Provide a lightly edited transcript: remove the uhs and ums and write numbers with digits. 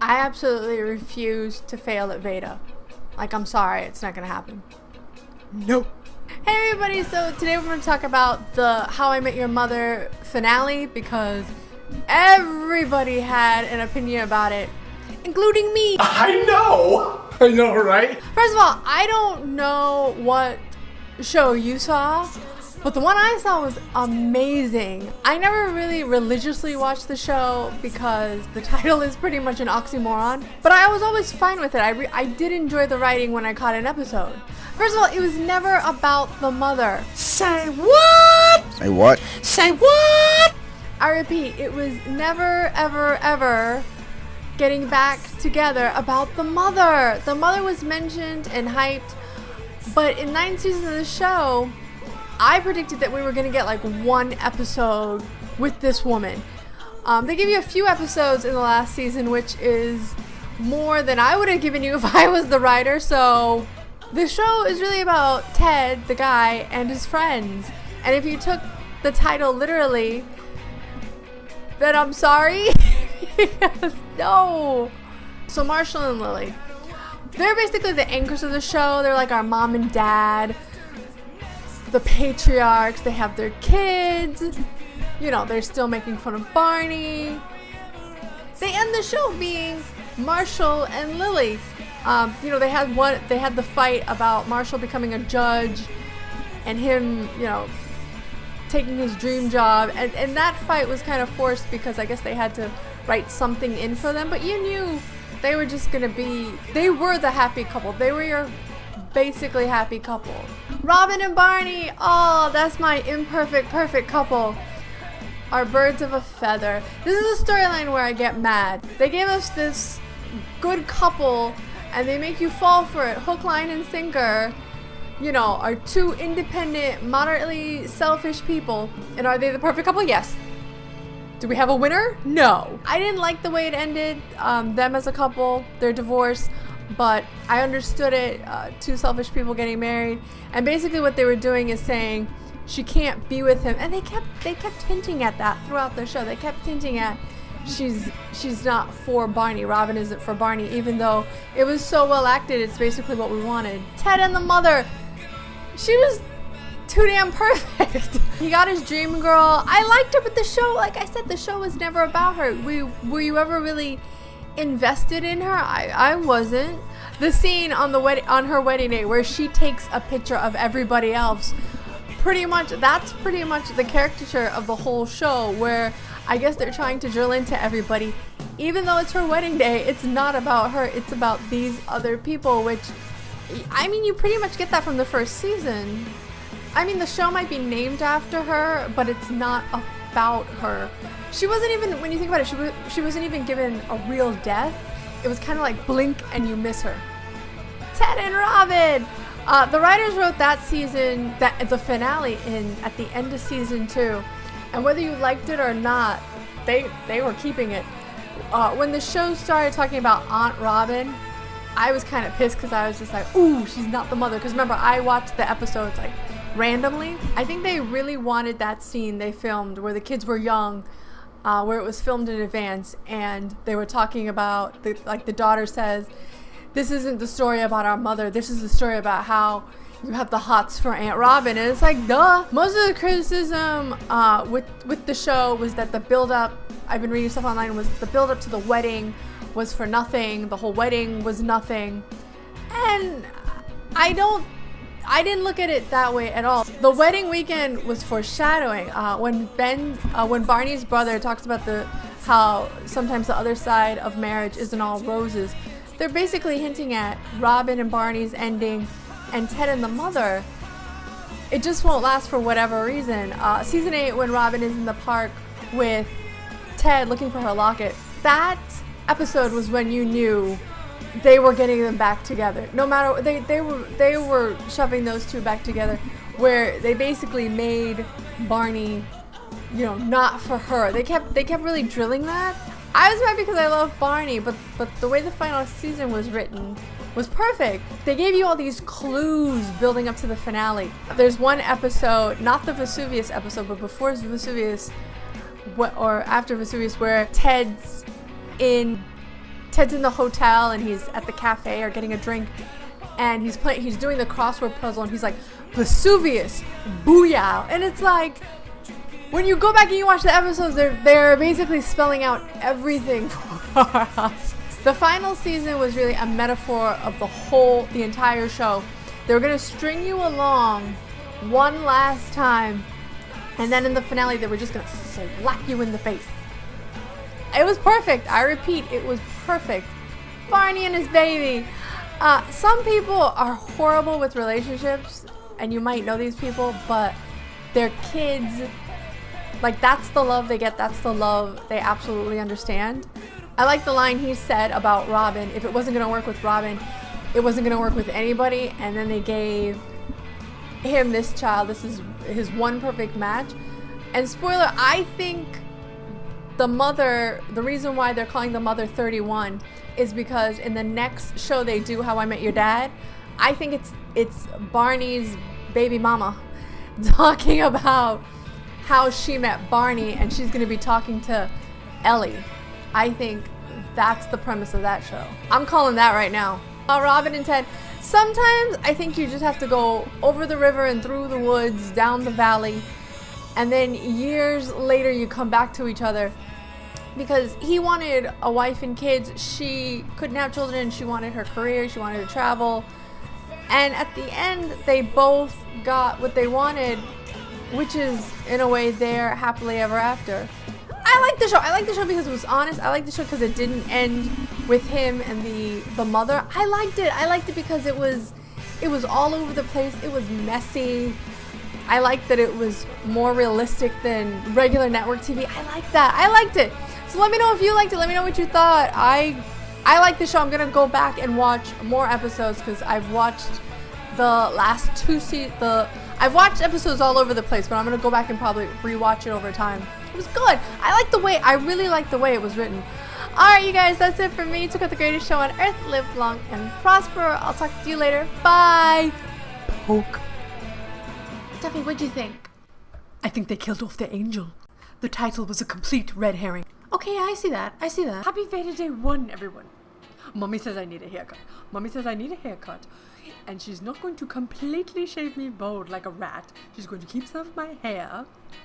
I absolutely refuse to fail at Veda. Like, I'm sorry, it's not gonna happen. Nope. Hey everybody, so today we're going to talk about the How I Met Your Mother finale because everybody had an opinion about it, including me. I know, right? First of all, I don't know what show you saw, but the one I saw was amazing. I never really religiously watched the show because the title is pretty much an oxymoron, but I was always fine with it. I did enjoy the writing when I caught an episode. First of all, it was never about the mother. Say what? Say what? Say what? I repeat, it was never, ever, ever getting back together about the mother. The mother was mentioned and hyped, but in 9 seasons of the show, I predicted that we were going to get like one episode with this woman. They gave you a few episodes in the last season, which is more than I would have given you if I was the writer, so the show is really about Ted, the guy, and his friends. And if you took the title literally, then I'm sorry. No. So Marshall and Lily, they're basically the anchors of the show. They're like our mom and dad, the patriarchs. They have their kids. You know, they're still making fun of Barney. They end the show being Marshall and Lily. You know, they had the fight about Marshall becoming a judge and him, you know, taking his dream job. And that fight was kind of forced because I guess they had to write something in for them. But you knew they were just going to be, they were the happy couple. They were your basically happy couple. Robin and Barney, oh, that's my imperfect, perfect couple. Are birds of a feather. This is a storyline where I get mad. They gave us this good couple and they make you fall for it, hook, line, and sinker. You know, are two independent, moderately selfish people. And are they the perfect couple? Yes. Do we have a winner? No. I didn't like the way it ended, them as a couple, their divorce, but I understood it, two selfish people getting married. And basically what they were doing is saying she can't be with him. And they kept hinting at that throughout the show. They kept hinting at she's not for Barney. Robin isn't for Barney, even though it was so well acted. It's basically what we wanted. Ted and the mother, she was too damn perfect. He got his dream girl. I liked her, but the show, like I said, the show was never about her. Were you ever really invested in her? I wasn't. The scene on her wedding day where she takes a picture of everybody else, that's pretty much the caricature of the whole show, where I guess they're trying to drill into everybody. Even though it's her wedding day, it's not about her, it's about these other people, which, I mean, you pretty much get that from the first season. I mean, the show might be named after her, but it's not about her. She wasn't even, when you think about it, she wasn't even given a real death. It was kind of like blink and you miss her. Ted and Robin! The writers wrote that season, the finale at the end of season 2. And whether you liked it or not, they were keeping it. When the show started talking about Aunt Robin, I was kind of pissed because I was just like, ooh, she's not the mother. Because remember, I watched the episodes like randomly. I think they really wanted that scene they filmed where the kids were young, where it was filmed in advance, and they were talking about, the daughter says, this isn't the story about our mother. This is the story about how you have the hots for Aunt Robin. And it's like, duh. Most of the criticism with the show was that the build-up, I've been reading stuff online, was the build-up to the wedding was for nothing. The whole wedding was nothing. And I didn't look at it that way at all. The wedding weekend was foreshadowing. When Barney's brother talks about how sometimes the other side of marriage isn't all roses, they're basically hinting at Robin and Barney's ending and Ted and the mother. It just won't last for whatever reason. Season 8, when Robin is in the park with Ted looking for her locket, that episode was when you knew they were getting them back together. No matter, they were shoving those two back together, where they basically made Barney, you know, not for her. They kept really drilling that. I was mad because I love Barney, but the way the final season was written was perfect. They gave you all these clues building up to the finale. There's one episode, not the Vesuvius episode, but before Vesuvius, or after Vesuvius, where Ted's in Ted's in the hotel and he's at the cafe or getting a drink, and he's doing the crossword puzzle, and he's like, Vesuvius, booyah. And it's like, when you go back and you watch the episodes, they're basically spelling out everything for us. The final season was really a metaphor of the entire show. They were going to string you along one last time, and then in the finale, they were just going to slap you in the face. It was perfect. I repeat, it was perfect. Barney and his baby. Some people are horrible with relationships, and you might know these people, but their kids, like, that's the love they get. That's the love they absolutely understand. I like the line he said about Robin. If it wasn't going to work with Robin, it wasn't going to work with anybody. And then they gave him this child. This is his one perfect match. And spoiler, I think the reason why they're calling the mother 31 is because in the next show they do, How I Met Your Dad, I think it's Barney's baby mama talking about how she met Barney, and she's going to be talking to Ellie. I think that's the premise of that show. I'm calling that right now. Robin and Ted. Sometimes I think you just have to go over the river and through the woods, down the valley, and then years later you come back to each other. Because he wanted a wife and kids, she couldn't have children, she wanted her career, she wanted to travel. And at the end, they both got what they wanted, which is, in a way, their happily ever after. I like the show. I like the show because it was honest. I like the show because it didn't end with him and the mother. I liked it. I liked it because it was all over the place. It was messy. I liked that it was more realistic than regular network TV. I like that. I liked it. So let me know if you liked it. Let me know what you thought. I like the show. I'm gonna go back and watch more episodes because I've watched the last two I've watched episodes all over the place, but I'm gonna go back and probably rewatch it over time. It was good. I really like the way it was written. Alright, you guys, that's it for me. Took out the greatest show on earth. Live long and prosper. I'll talk to you later. Bye. Poke. Duffy, what'd you think? I think they killed off the angel. The title was a complete red herring. Okay, I see that. Happy Veda Day 1, everyone. Mommy says I need a haircut. And she's not going to completely shave me bald like a rat. She's going to keep some of my hair.